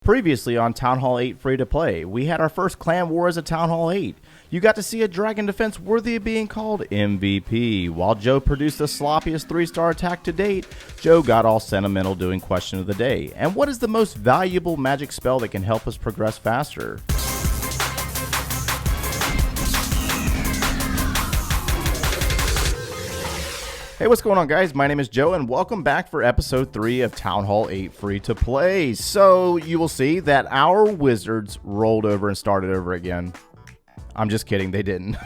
Previously on Town Hall 8 Free to Play, we had our first clan war as a Town Hall 8. You got to see a dragon defense worthy of being called MVP. While Joe produced the sloppiest 3-star attack to date, Joe got all sentimental doing question of the day. And what is the most valuable magic spell that can help us progress faster? Hey, what's going on, guys? My name is Joe, and welcome back for episode 3 of Town Hall 8 Free to Play. So, you will see that our wizards rolled over and started over again. I'm just kidding, they didn't.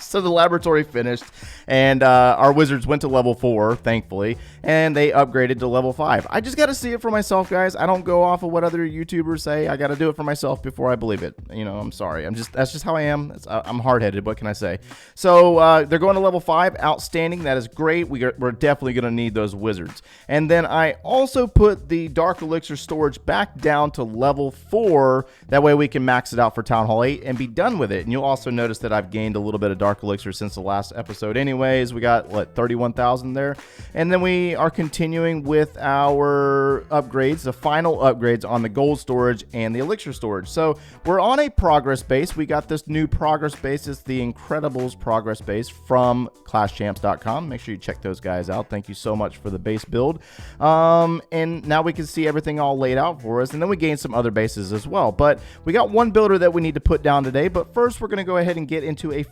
So the laboratory finished, and our wizards went to level 4, thankfully, and they upgraded to level 5. I just got to see it for myself, guys. I don't go off of what other YouTubers say. I got to do it for myself before I believe it. You know, I'm sorry. That's just how I am. I'm hard-headed. What can I say? So they're going to level 5. Outstanding. That is great. We're definitely going to need those wizards. And then I also put the Dark Elixir storage back down to level 4. That way we can max it out for Town Hall 8 and be done with it. And you'll also notice that I've gained a little bit of Dark Elixir since the last episode anyways. We got, what, 31,000 there? And then we are continuing with our upgrades, the final upgrades on the gold storage and the elixir storage. So we're on a progress base. We got this new progress base. It's the Incredibles progress base from ClashChamps.com. Make sure you check those guys out. Thank you so much for the base build. And now we can see everything all laid out for us. And then we gained some other bases as well. But we got one builder that we need to put down today. But first, we're going to go ahead and get into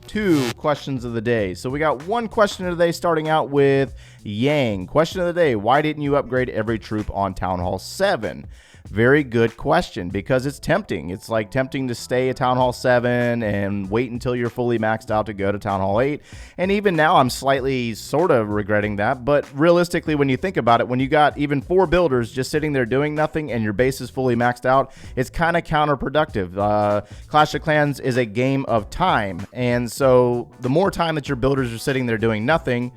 two questions of the day. So we got one question of the day starting out with Yang. Question of the day: why didn't you upgrade every troop on Town Hall 7? Very good question, because it's tempting. It's like tempting to stay at Town Hall 7 and wait until you're fully maxed out to go to Town Hall 8. And even now, I'm slightly sort of regretting that. But realistically, when you think about it, when you got even 4 builders just sitting there doing nothing and your base is fully maxed out, it's kind of counterproductive. Clash of Clans is a game of time. And so the more time that your builders are sitting there doing nothing,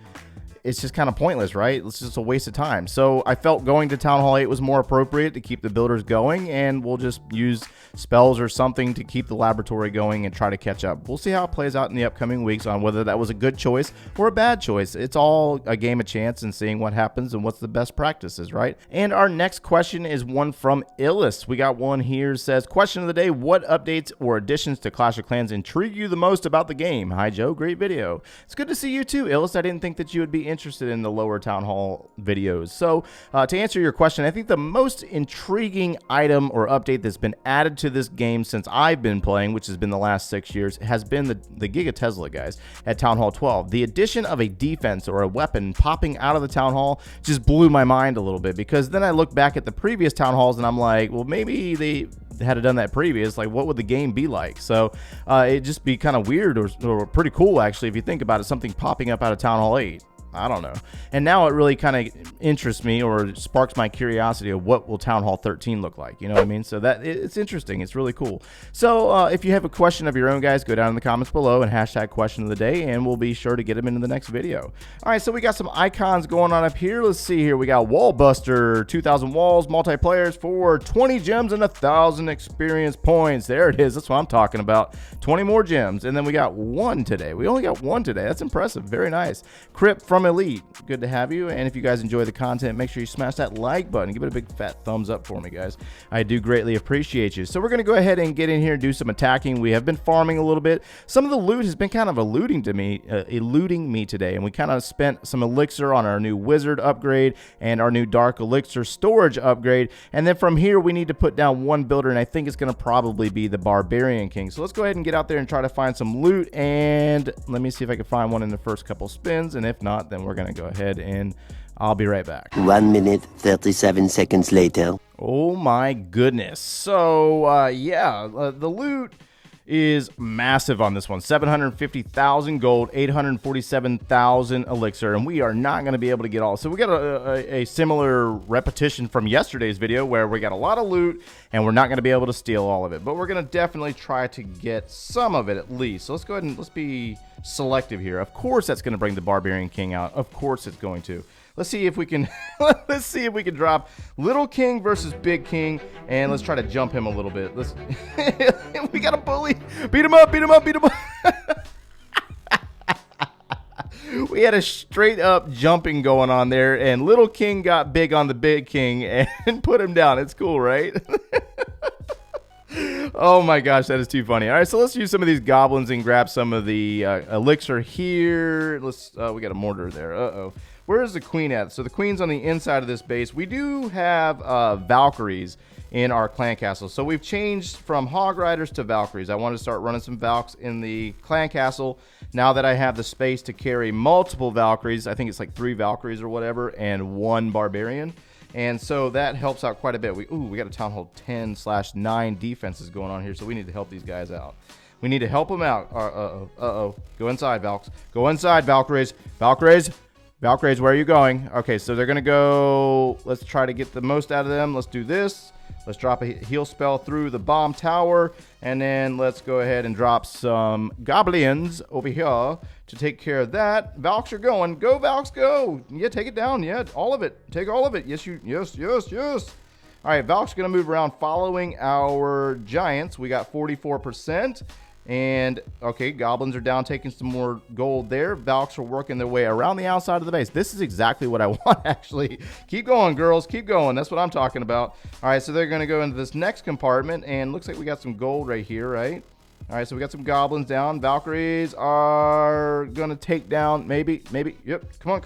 it's just kind of pointless, right? It's just a waste of time. So I felt going to Town Hall 8 was more appropriate to keep the builders going, and we'll just use spells or something to keep the laboratory going and try to catch up. We'll see how it plays out in the upcoming weeks on whether that was a good choice or a bad choice. It's all a game of chance and seeing what happens and what's the best practices, right? And our next question is one from Illis. We got one here. Says, question of the day: what updates or additions to Clash of Clans intrigue you the most about the game? Hi, Joe. Great video. It's good to see you too, Illis. I didn't think that you would be interested in the lower Town Hall videos. So to answer your question, I think the most intriguing item or update that's been added to this game since I've been playing, which has been the last 6 years, has been the Giga Tesla, guys, at Town Hall 12. The addition of a defense or a weapon popping out of the Town Hall just blew my mind a little bit, because then I look back at the previous Town Halls and I'm like, well, maybe they had done that previous, like what would the game be like? So it'd just be kind of weird or pretty cool, actually, if you think about it, something popping up out of Town Hall 8. I don't know. And now it really kind of interests me or sparks my curiosity of what will Town Hall 13 look like. You know what I mean? So that it's interesting. It's really cool. So if you have a question of your own, guys, go down in the comments below and hashtag question of the day, and we'll be sure to get them into the next video. All right, so we got some icons going on up here. Let's see here. We got Wall Buster, 2,000 walls, multiplayers for 20 gems and 1,000 experience points. There it is. That's what I'm talking about. 20 more gems. And then we got one today. We only got one today. That's impressive. Very nice. Crypt from Elite, good to have you. And if you guys enjoy the content, make sure you smash that like button. Give it a big fat thumbs up for me, guys. I do greatly appreciate you. So we're going to go ahead and get in here and do some attacking. We have been farming a little bit. Some of the loot has been kind of eluding me today, and we kind of spent some elixir on our new wizard upgrade and our new dark elixir storage upgrade. And then from here, we need to put down one builder, and I think it's going to probably be the Barbarian King. So let's go ahead and get out there and try to find some loot, and let me see if I can find one in the first couple spins, and if not, then we're going to go ahead and I'll be right back. 1 minute, 37 seconds later. Oh my goodness. So, the loot is massive on this one. 750,000 gold, 847,000 elixir, and we are not going to be able to get all. So we got a similar repetition from yesterday's video where we got a lot of loot and we're not going to be able to steal all of it, but we're going to definitely try to get some of it at least. So let's go ahead and let's be selective here. Of course that's going to bring the Barbarian King out. Of course it's going to. Let's see if we can let's see if we can drop Little King versus Big King, and let's try to jump him a little bit. Let's we got a bully. Beat him up, beat him up, beat him up. We had a straight up jumping going on there, and little king got big on the big king and put him down. It's cool, right? Oh my gosh, that is too funny. All right, so let's use some of these goblins and grab some of the elixir here. We got a mortar there. Where is the queen at? So the queen's on the inside of this base. We do have Valkyries in our clan castle. So we've changed from hog riders to Valkyries. I want to start running some Valks in the clan castle now that I have the space to carry multiple Valkyries. I think it's like 3 Valkyries or whatever and 1 barbarian. And so that helps out quite a bit. We got a Town Hall 10/9 defenses going on here, so we need to help these guys out. We need to help them out. Go inside, Valks. Go inside, Valkyries. Valkyries, where are you going? Okay, so they're going to go. Let's try to get the most out of them. Let's do this. Let's drop a heal spell through the bomb tower. And then let's go ahead and drop some goblins over here to take care of that. Valks are going. Go, Valks, go. Yeah, take it down. Yeah, all of it. Take all of it. Yes. All right, Valks going to move around following our giants. We got 44%. And, okay, goblins are down, taking some more gold there. Valks are working their way around the outside of the base. This is exactly what I want, actually. Keep going, girls. Keep going. That's what I'm talking about. All right, so they're going to go into this next compartment, and looks like we got some gold right here, right? All right, so we got some goblins down. Valkyries are going to take down, maybe. Yep, come on.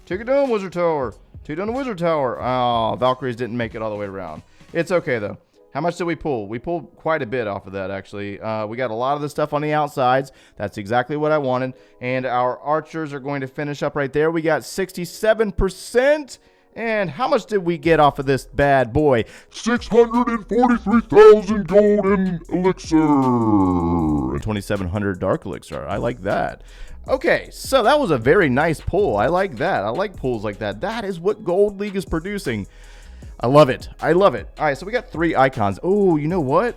Take it down, Wizard Tower. Take down the Wizard Tower. Oh, Valkyries didn't make it all the way around. It's okay, though. How much did we pull? We pulled quite a bit off of that, actually. We got a lot of the stuff on the outsides. That's exactly what I wanted. And our archers are going to finish up right there. We got 67%. And how much did we get off of this bad boy? 643,000 golden elixir. And 2,700 dark elixir. I like that. Okay, so that was a very nice pull. I like that. I like pulls like that. That is what Gold League is producing. I love it. All right, so we got 3 icons. Oh, you know what?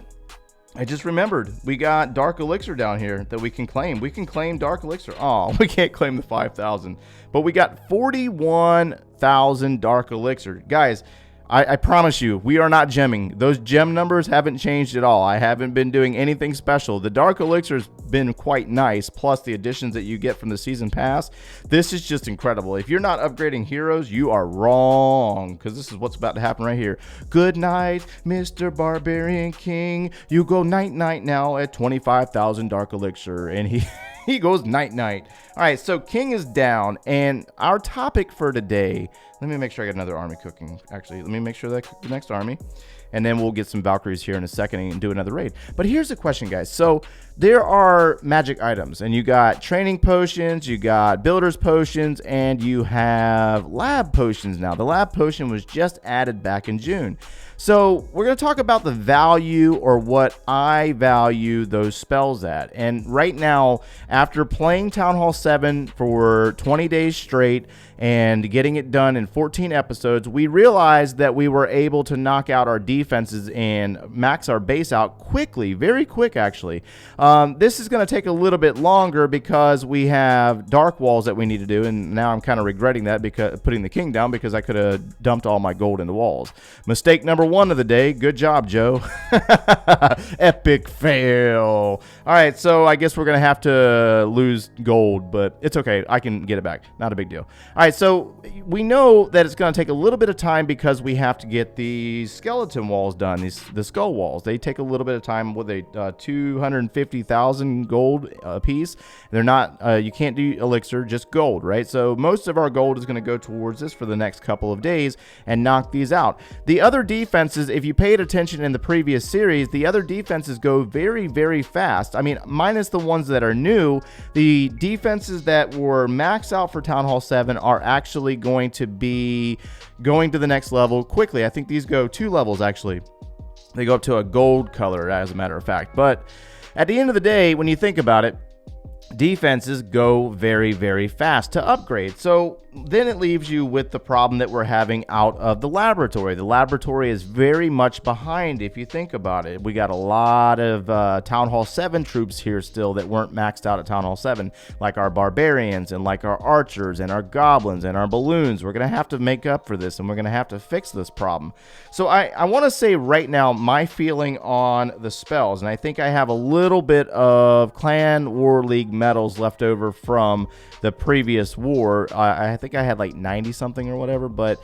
I just remembered. We got Dark Elixir down here that we can claim. We can claim Dark Elixir. Oh, we can't claim the 5,000. But we got 41,000 Dark Elixir. Guys, I promise you, we are not gemming. Those gem numbers haven't changed at all. I haven't been doing anything special. The Dark Elixir's been quite nice, plus the additions that you get from the Season Pass. This is just incredible. If you're not upgrading heroes, you are wrong, because this is what's about to happen right here. Good night, Mr. Barbarian King. You go night-night now at 25,000 Dark Elixir, and he goes night-night. All right, so King is down, and our topic for today, let me make sure I got another army cooking. Actually, let me make sure that I cook the next army, and then we'll get some Valkyries here in a second and do another raid. But here's the question, guys. So there are magic items, and you got training potions, you got builder's potions, and you have lab potions now. The lab potion was just added back in June. So we're going to talk about the value, or what I value those spells at. And right now, after playing Town Hall 7 for 20 days straight and getting it done in 14 episodes, we realized that we were able to knock out our defenses and max our base out quickly, very quick actually. This is going to take a little bit longer because we have dark walls that we need to do, and now I'm kind of regretting that, because putting the king down, because I could have dumped all my gold in the walls. Mistake number 1 of the day. Good job, Joe. Epic fail. All right, so I guess we're going to have to lose gold, but it's okay. I can get it back. Not a big deal. All right, so we know that it's going to take a little bit of time because we have to get the skeleton walls done, the skull walls. They take a little bit of time with a 250,000 gold a piece. They're not, you can't do elixir, just gold, right? So most of our gold is going to go towards this for the next couple of days and knock these out. The other defenses, if you paid attention in the previous series, the other defenses go very, very fast. I mean, minus the ones that are new, the defenses that were maxed out for Town Hall 7 are actually going to be going to the next level quickly. I think these go 2 levels, actually. They go up to a gold color, as a matter of fact. But at the end of the day, when you think about it, defenses go very, very fast to upgrade. So then it leaves you with the problem that we're having out of the laboratory. The laboratory is very much behind, if you think about it. We got a lot of Town Hall 7 troops here still that weren't maxed out at Town Hall 7, like our barbarians and like our archers and our goblins and our balloons. We're going to have to make up for this, and we're going to have to fix this problem. So I want to say right now my feeling on the spells, and I think I have a little bit of Clan War League medals left over from the previous war. I think I had like 90 something or whatever, but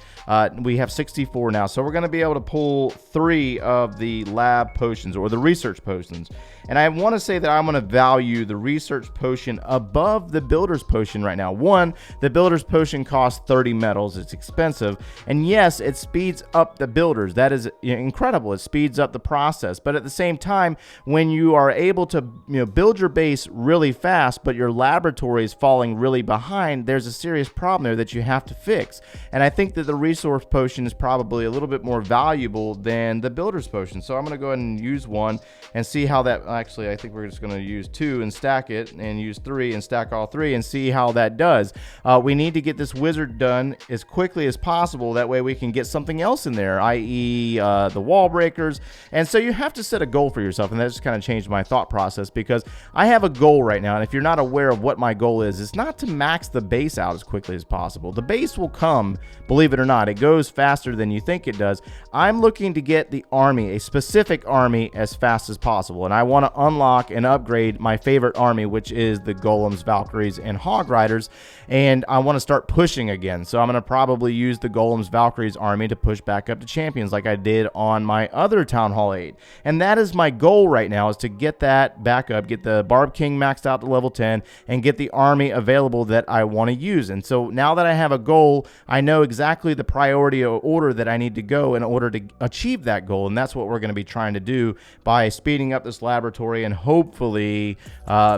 we have 64 now. So we're going to be able to pull 3 of the lab potions or the research potions. And I want to say that I'm going to value the research potion above the builder's potion right now. One, the builder's potion costs 30 medals. It's expensive. And yes, it speeds up the builders. That is incredible. It speeds up the process. But at the same time, when you are able to build your base really fast, but your laboratory is falling really behind, there's a serious problem there that you have to fix. And I think that the resource potion is probably a little bit more valuable than the builder's potion. So I'm going to go ahead and use one and see how that, actually, I think we're just going to use 2 and stack it, and use 3 and stack all 3 and see how that does. We need to get this wizard done as quickly as possible. That way we can get something else in there, i.e. the wall breakers. And so you have to set a goal for yourself, and that just kind of changed my thought process, because I have a goal right now, and if you're not aware of what my goal is, it's not to max the base out as quickly as possible. The base will come, believe it or not. It goes faster than you think it does. I'm looking to get the army, a specific army, as fast as possible, and I want to unlock and upgrade my favorite army, which is the Golems, Valkyries, and Hog Riders, and I want to start pushing again. So I'm going to probably use the Golems, Valkyries army to push back up to champions like I did on my other Town Hall 8. And that is my goal right now, is to get that back up, get the Barb King maxed out to level 10, and get the army available that I want to use. And so now that I have a goal, I know exactly the priority order that I need to go in order to achieve that goal. And that's what we're going to be trying to do by speeding up this laboratory, and hopefully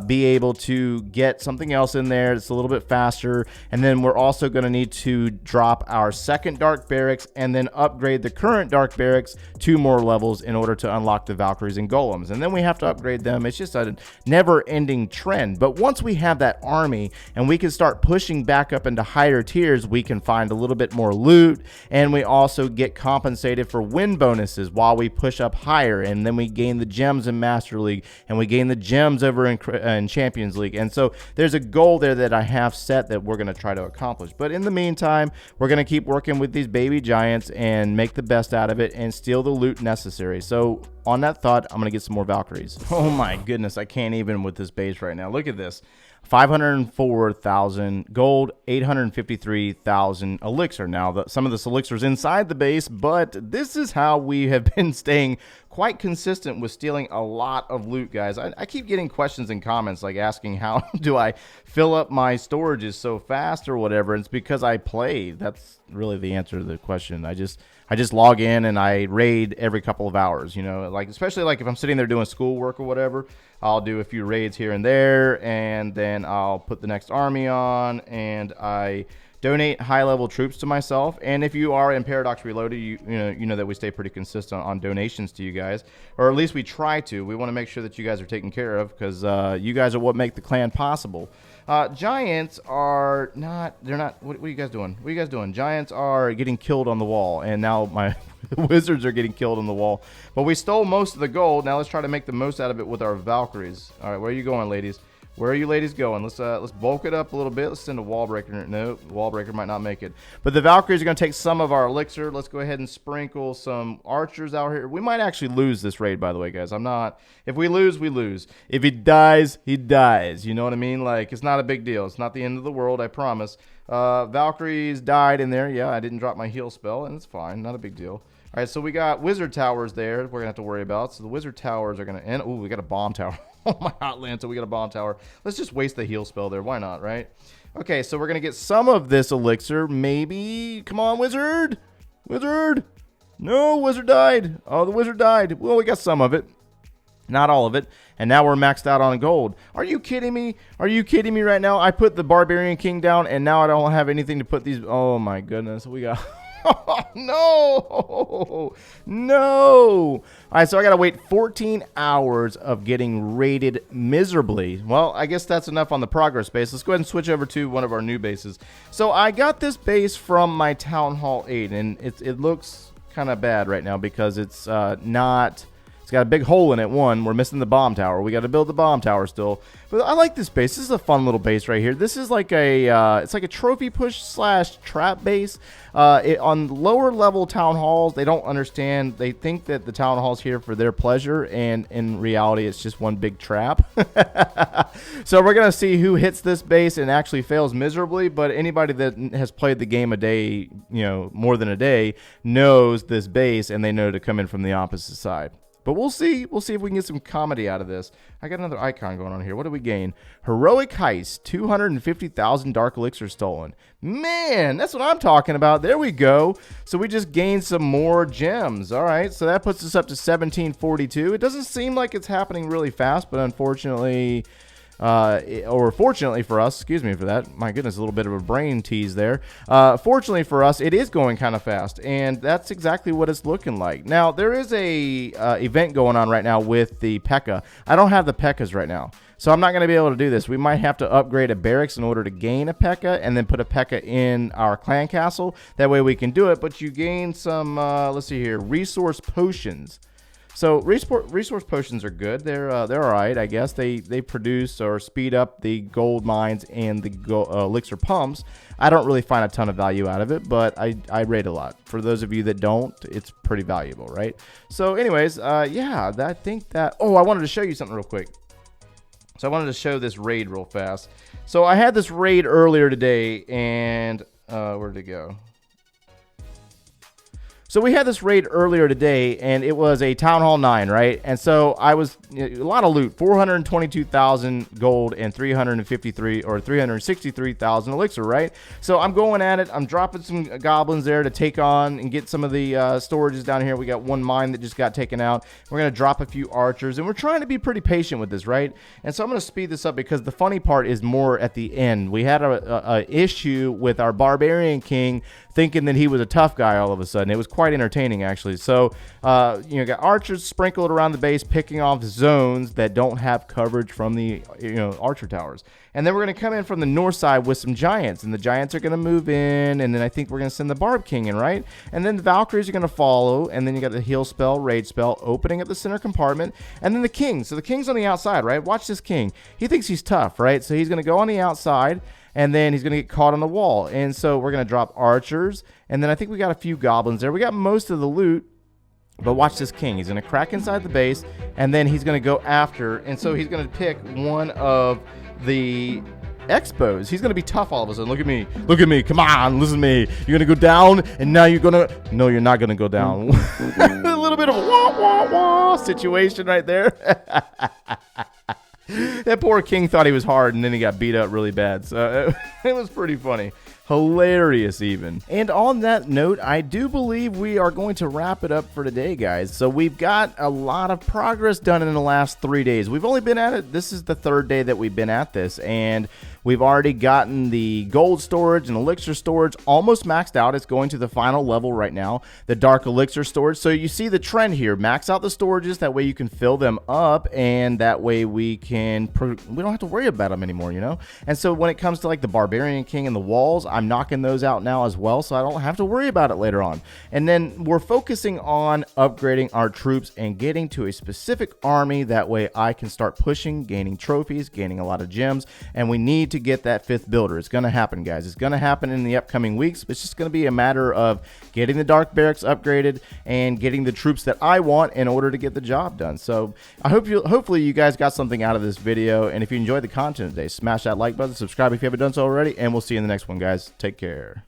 be able to get something else in there that's a little bit faster. And then we're also going to need to drop our second Dark Barracks and then upgrade the current Dark Barracks 2 more levels in order to unlock the Valkyries and Golems. And then we have to upgrade them. It's just a never-ending trend. But once we have that army and we can start pushing back up into higher tiers, we can find a little bit more loot, and we also get compensated for win bonuses while we push up higher. And then we gain the gems in Master League, and we gain the gems over in Champions League. And so there's a goal there that I have set that we're going to try to accomplish. But in the meantime, we're going to keep working with these baby giants and make the best out of it and steal the loot necessary. So on that thought, I'm going to get some more Valkyries. Oh my goodness, I can't even with this base right now. Look at this. 504,000 gold, 853,000 elixir. Now, some of this elixir is inside the base, but this is how we have been staying quite consistent with stealing a lot of loot, guys. I keep getting questions and comments like asking how do I fill up my storages so fast or whatever. And it's because I play. That's really the answer to the question. I just log in and I raid every couple of hours, like especially like if I'm sitting there doing schoolwork or whatever, I'll do a few raids here and there, and then I'll put the next army on, and I donate high-level troops to myself. And if you are in Paradox Reloaded, you know that we stay pretty consistent on donations to you guys, or at least we try to. We want to make sure that you guys are taken care of, because you guys are what make the clan possible. Giants are not, what are you guys doing? What are you guys doing? Giants are getting killed on the wall, and now my wizards are getting killed on the wall. But we stole most of the gold. Now let's try to make the most out of it with our Valkyries. All right, where are you going, ladies? Where are you ladies going? Let's bulk it up a little bit. Let's send a wall breaker. No, wall breaker might not make it. But the Valkyries are going to take some of our elixir. Let's go ahead and sprinkle some archers out here. We might actually lose this raid, by the way, guys. If we lose, we lose. If he dies, he dies. You know what I mean? Like, it's not a big deal. It's not the end of the world, I promise. Valkyries died in there. Yeah, I didn't drop my heal spell, and it's fine. Not a big deal. All right, so we got wizard towers there we're going to have to worry about. So the wizard towers are going to end. Ooh, we got a bomb tower. Oh, my hot Lanta, we got a bomb tower. Let's just waste the heal spell there. Why not, right? Okay, so we're going to get some of this elixir. Maybe. Come on, wizard. Wizard. No, wizard died. Oh, the wizard died. Well, we got some of it. Not all of it. And now we're maxed out on gold. Are you kidding me? Are you kidding me right now? I put the Barbarian King down, and now I don't have anything to put these. Oh, my goodness. We got... No! All right, so I got to wait 14 hours of getting raided miserably. Well, I guess that's enough on the progress base. Let's go ahead and switch over to one of our new bases. So I got this base from my Town Hall 8, and it looks kind of bad right now because it's not It's got a big hole in it. One, we're missing the bomb tower. We got to build the bomb tower still. But I like this base. This is a fun little base right here. This is like a, it's like a trophy push / trap base. On lower level town halls, they don't understand. They think that the town hall's here for their pleasure, and in reality, it's just one big trap. So we're gonna see who hits this base and actually fails miserably. But anybody that has played the game a day, more than a day, knows this base, and they know to come in from the opposite side. But we'll see. We'll see if we can get some comedy out of this. I got another icon going on here. What do we gain? Heroic Heist, 250,000 Dark Elixir stolen. Man, that's what I'm talking about. There we go. So we just gained some more gems. All right, so that puts us up to 1742. It doesn't seem like it's happening really fast, but unfortunately... or fortunately for us, excuse me for that, my goodness, a little bit of a brain tease there. Fortunately for us, it is going kind of fast, and that's exactly what it's looking like. Now, there is a event going on right now with the P.E.K.K.A. I don't have the P.E.K.K.As right now, so I'm not going to be able to do this. We might have to upgrade a barracks in order to gain a P.E.K.K.A. and then put a P.E.K.K.A. in our clan castle. That way we can do it, but you gain some, let's see here, resource potions. So resource potions are good. They're all right, I guess. They produce or speed up the gold mines and the elixir pumps. I don't really find a ton of value out of it, but I rate a lot. For those of you that don't, it's pretty valuable, right? So anyways, yeah, I think that... Oh, I wanted to show you something real quick. So I wanted to show this raid real fast. So I had this raid earlier today, and where did it go? So we had this raid earlier today, and it was a Town Hall 9, right? And so I was, a lot of loot, 422,000 gold and 363,000 elixir, right? So I'm going at it. I'm dropping some goblins there to take on and get some of the storages down here. We got one mine that just got taken out. We're going to drop a few archers, and we're trying to be pretty patient with this, right? And so I'm going to speed this up because the funny part is more at the end. We had a issue with our Barbarian King thinking that he was a tough guy all of a sudden. It was quite entertaining, actually. So, got archers sprinkled around the base, picking off zones that don't have coverage from the, archer towers. And then we're going to come in from the north side with some giants, and the giants are going to move in, and then I think we're going to send the Barb King in, right? And then the Valkyries are going to follow, and then you got the heal spell, rage spell, opening up the center compartment, and then the king. So the king's on the outside, right? Watch this king. He thinks he's tough, right? So he's going to go on the outside, and then he's going to get caught on the wall. And so we're going to drop archers, and then I think we got a few goblins there. We got most of the loot, but watch this king. He's going to crack inside the base, and then he's going to go after, and so he's going to pick one of the expos. He's going to be tough all of a sudden. Look at me. Look at me. Come on, listen to me. You're going to go down, and now you're going to... No, you're not going to go down. A little bit of a wah, wah, wah situation right there. That poor king thought he was hard, and then he got beat up really bad. So it was pretty funny. Hilarious even. And on that note, I do believe we are going to wrap it up for today, guys. So we've got a lot of progress done in the last 3 days. We've only been at it. This is the third day that we've been at this, and we've already gotten the gold storage and elixir storage almost maxed out. It's going to the final level right now, the dark elixir storage. So you see the trend here. Max out the storages. That way you can fill them up, and that way we don't have to worry about them anymore, And so when it comes to like the Barbarian King and the walls, I'm knocking those out now as well, so I don't have to worry about it later on. And then we're focusing on upgrading our troops and getting to a specific army. That way I can start pushing, gaining trophies, gaining a lot of gems, and we need to get that fifth builder. It's going to happen, guys. It's going to happen in the upcoming weeks. It's just going to be a matter of getting the dark barracks upgraded and getting the troops that I want in order to get the job done. So I hope hopefully you guys got something out of this video, and if you enjoyed the content today, smash that like button, subscribe if you haven't done so already, and we'll see you in the next one, guys. Take care.